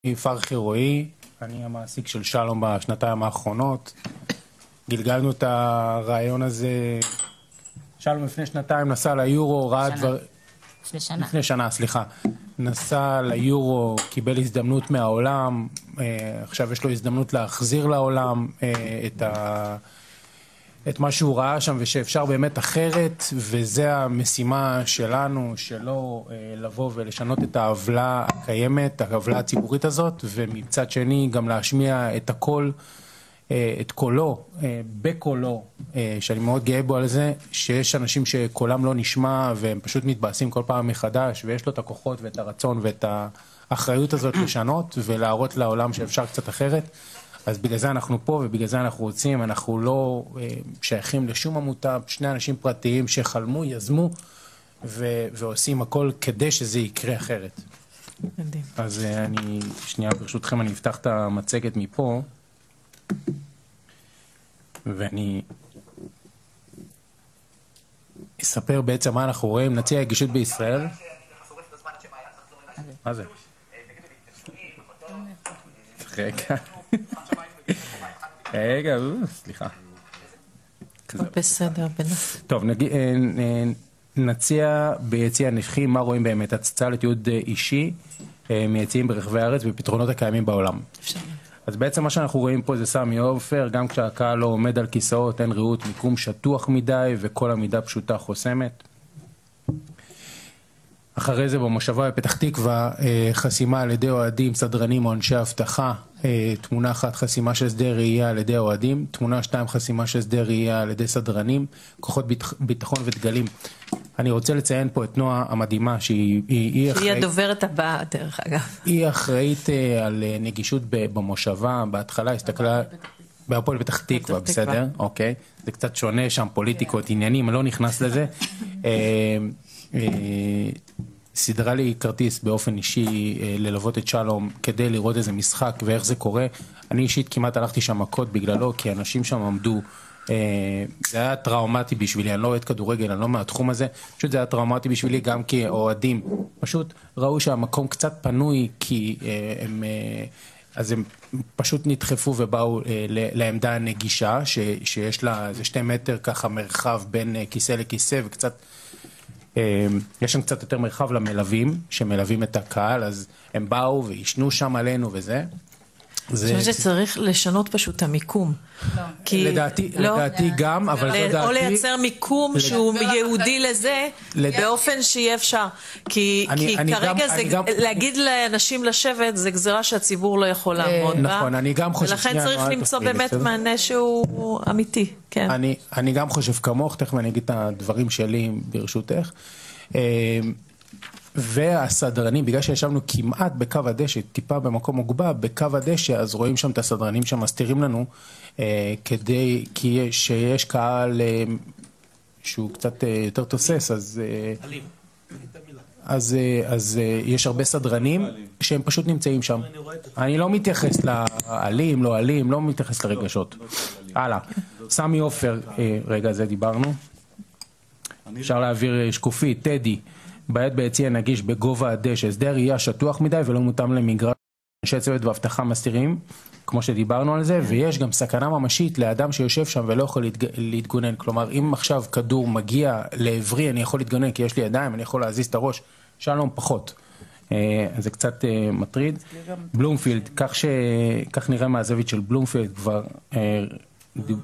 פרחי רועי, אני המעסיק של שלום בשנתיים האחרונות. גלגלנו את הרעיון הזה, שלום לפני שנתיים נסע ליורו, ראה דבר... לפני שנה, סליחה. נסע ליורו, קיבל הזדמנות מהעולם, עכשיו יש לו הזדמנות להחזיר לעולם את מה שהוא ראה שם ושאפשר באמת אחרת, וזה המשימה שלנו, שלא לבוא ולשנות את העוולה הקיימת, העוולה הציבורית הזאת, ומצד שני גם להשמיע את הקול, את קולו, בקולו, שאני מאוד גאה בו על זה, שיש אנשים שקולם לא נשמע והם פשוט מתבאסים כל פעם מחדש, ויש לו את הכוחות ואת הרצון ואת האחריות הזאת לשנות ולהראות לעולם שאפשר קצת אחרת. אז בגלל זה אנחנו פה ובגלל זה אנחנו רוצים, אנחנו לא שייכים לשום עמותה, שני אנשים פרטיים שחלמו, יזמו ועושים הכל כדי שזה יקרה אחרת. אז אני, שנייה ברשותכם, אני אפתח את המצגת מפה ואני אספר בעצם מה אנחנו רואים. נציע הגישות בישראל. מה זה? רגע, סליחה. בסדר, טוב, נציע ביציע נכים מה רואים באמת, הצצה לתיעוד אישי מיציעים ברחבי הארץ ופתרונות הקיימים בעולם. אז בעצם מה שאנחנו רואים פה זה סמי עופר, גם כשהקהל לא עומד על כיסאות, אין ראות, מיקום שטוח מדי וכל עמידה פשוטה חוסמת. אחרי זה במושבה בפתח תקווה, חסימה על ידי אוהדים, סדרנים או אנשי אבטחה. תמונה אחת, חסימה של שדה ראייה על ידי אוהדים. תמונה 2, חסימה של שדה ראייה על ידי סדרנים, כוחות ביטחון ודגלים. אני רוצה לציין פה את נועה המדהימה, שהיא אחראית... שהיא הדוברת הבאה, דרך אגב. היא אחראית על נגישות במושבה. בהתחלה הסתכלה... בהפועל פתח תקווה, בסדר? אוקיי. זה קצת שונה שם, פוליטיקות, עניינים, אני לא נכנס לזה. סדרה לי כרטיס באופן אישי ללוות את שלום כדי לראות איזה משחק ואיך זה קורה. אני אישית כמעט הלכתי שם מכות בגללו, כי אנשים שם עמדו, זה היה טראומטי בשבילי, אני לא אוהד כדורגל, אני לא מהתחום הזה, פשוט זה היה טראומטי בשבילי גם כי אוהדים פשוט ראו שהמקום קצת פנוי, כי אז הם פשוט נדחפו ובאו לעמדה הנגישה, שיש לה איזה 2 מטר ככה מרחב בין כיסא לכיסא, וקצת יש שם קצת יותר מרחב למלווים, שמלווים את הקהל, אז הם באו וישנו שם עלינו וזה. אני חושבת שצריך לשנות פשוט את המיקום. לדעתי גם, אבל זו דעתי... או לייצר מיקום שהוא ייעודי לזה, באופן שיהיה אפשר. כי כרגע להגיד לאנשים לשבת, זה גזירה שהציבור לא יכול לעמוד בה. נכון, אני גם חושב... ולכן צריך למצוא באמת מענה שהוא אמיתי. אני גם חושב כמוך, תכף אני אגיד את הדברים שלי ברשותך. והסדרנים, בגלל שישבנו כמעט בקו הדשא, טיפה במקום מוגבה, בקו הדשא, אז רואים שם את הסדרנים שמסתירים לנו, כי שיש קהל שהוא קצת יותר תוסס, אז יש הרבה סדרנים שהם פשוט נמצאים שם. אני לא מתייחס לאלים, לא אלים, לא מתייחס לרגשות. הלאה. סמי עופר, רגע, זה דיברנו. אפשר להעביר שקופית, טדי. בעט ביציע נגיש בגובה הדשא, שדה ראייה שטוח מדי ולא מותאם למגרש, אנשי צוות ואבטחה מסתירים, כמו שדיברנו על זה, ויש גם סכנה ממשית לאדם שיושב שם ולא יכול להתגונן. כלומר, אם עכשיו כדור מגיע לעברי, אני יכול להתגונן כי יש לי ידיים, אני יכול להזיז את הראש, שלום פחות. זה קצת מטריד. בלומפילד, כך נראה מהזווית של בלומפילד, כבר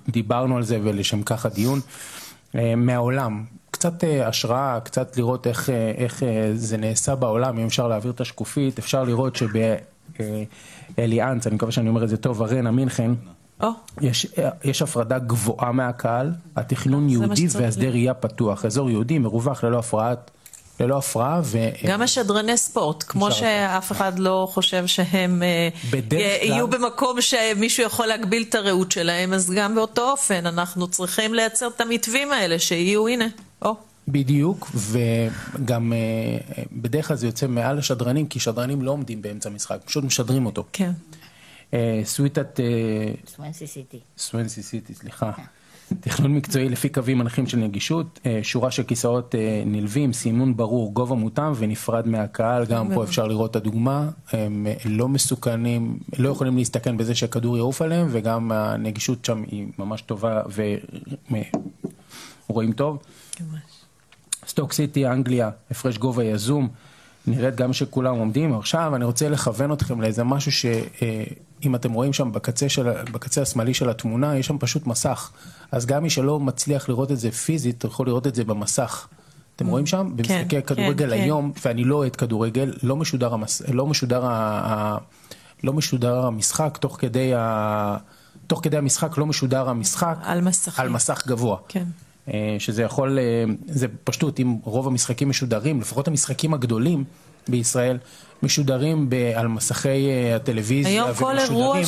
דיברנו על זה ולשם כך הדיון. מהעולם, קצת השראה, קצת לראות איך זה נעשה בעולם. אם אפשר להעביר את השקופית, אפשר לראות שבאליאנס, אני מקווה שאני אומר את זה טוב, ארנה מינכן, יש הפרדה גבוהה מהקהל, התכנון יהודי והסדר ראייה פתוח, אזור יהודי מרווח ללא הפרעה. גם השדרני ספורט, כמו שאף אחד לא חושב שהם יהיו במקום שמישהו יכול להגביל את הראות שלהם, אז גם באותו אופן אנחנו צריכים לייצר את המתווים האלה שיהיו, הנה, בדיוק, וגם בדרך כלל זה יוצא מעל השדרנים, כי שדרנים לא עומדים באמצע המשחק, פשוט משדרים אותו. כן. סוויטת... סוונסי סיטי. סוונסי סיטי, סליחה. תכנון מקצועי לפי קווים מנחים של נגישות, שורה של כיסאות נלווים, סימון ברור, גובה מותאם ונפרד מהקהל. גם פה אפשר לראות את הדוגמה, הם לא מסוכנים, לא יכולים להסתכן בזה שהכדור יעוף עליהם, וגם הנגישות שם היא ממש טובה ורואים טוב. סטוק סיטי, אנגליה, הפרש גובה יזום, נראית גם שכולם עומדים. עכשיו אני רוצה לכוון אתכם לאיזה משהו שאם אתם רואים שם בקצה השמאלי של התמונה, יש שם פשוט מסך. אז גם מי שלא מצליח לראות את זה פיזית, יכול לראות את זה במסך. אתם רואים שם? במשחקי כדורגל היום, ואני לא אוהד כדורגל, לא משודר המשחק, תוך כדי המשחק לא משודר המשחק על מסך גבוה. כן. שזה יכול, זה פשוט, אם רוב המשחקים משודרים, לפחות המשחקים הגדולים בישראל, משודרים על מסכי הטלוויזיה. היום כל אירוע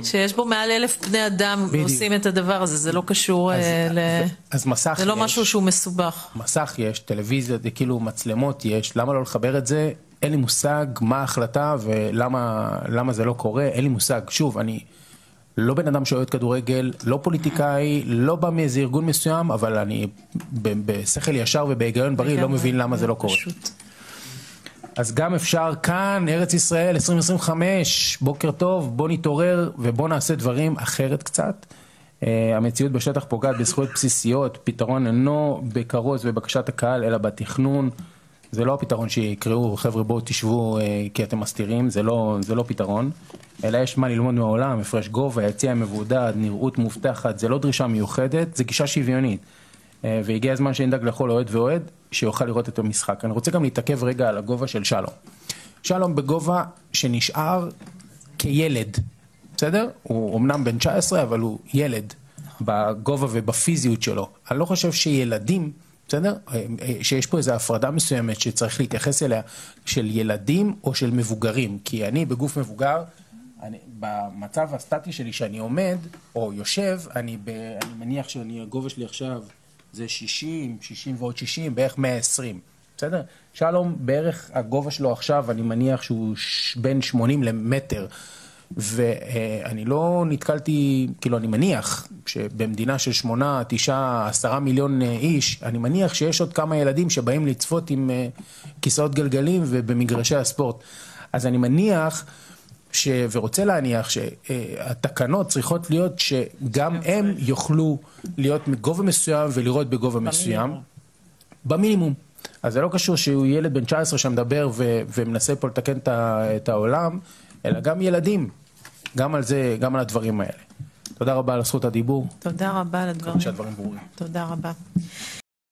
שיש בו מעל 1,000 בני אדם עושים את הדבר הזה, זה לא קשור אז מסך זה לא משהו שהוא מסובך. מסך יש, טלוויזיה, כאילו מצלמות יש, למה לא לחבר את זה? אין לי מושג מה ההחלטה ולמה זה לא קורה, אין לי מושג. שוב, אני לא בן אדם שאוהד כדורגל, לא פוליטיקאי, לא בא מאיזה ארגון מסוים, אבל אני בשכל ישר ובהיגיון בריא לא מבין למה זה לא קורה. אז גם אפשר כאן, ארץ ישראל 2025, בוקר טוב, בוא נתעורר ובוא נעשה דברים אחרת קצת. המציאות בשטח פוגעת בזכויות בסיסיות, פתרון אינו בכרוז ובקשת הקהל, אלא בתכנון. זה לא הפתרון שיקראו, חבר'ה בואו תשבו כי אתם מסתירים, זה לא פתרון. אלא יש מה ללמוד מהעולם, הפרש גובה, יציע מבודד, נראות מובטחת, זה לא דרישה מיוחדת, זה גישה שוויונית. והגיע הזמן שנדאג לכל אוהד ואוהד שיוכל לראות את המשחק. אני רוצה גם להתעכב רגע על הגובה של שלום. שלום בגובה שנשאר כילד, בסדר? הוא אמנם בן 19, אבל הוא ילד בגובה ובפיזיות שלו. אני לא חושב שילדים, בסדר? שיש פה איזו הפרדה מסוימת שצריך להתייחס אליה, של ילדים או של מבוגרים. כי אני בגוף מבוגר, במצב הסטטי שלי שאני עומד או יושב, אני מניח שהגובה שלי עכשיו זה 60 ועוד 60, בערך 120. בסדר? שלום, בערך הגובה שלו עכשיו, אני מניח שהוא בין 80 למטר. ואני לא נתקלתי, כאילו אני מניח שבמדינה של 8, 9, 10 מיליון איש, אני מניח שיש עוד כמה ילדים שבאים לצפות עם כיסאות גלגלים ובמגרשי הספורט. אז אני מניח ורוצה להניח שהתקנות צריכות להיות שגם הם יוכלו להיות מגובה מסוים ולראות בגובה מסוים. במינימום. אז זה לא קשור שהוא ילד בן 19 שמדבר ומנסה פה לתקן את העולם, אלא גם ילדים. גם על זה, גם על הדברים האלה. תודה רבה על זכות הדיבור. תודה רבה על הדברים. שהדברים ברורים. תודה רבה.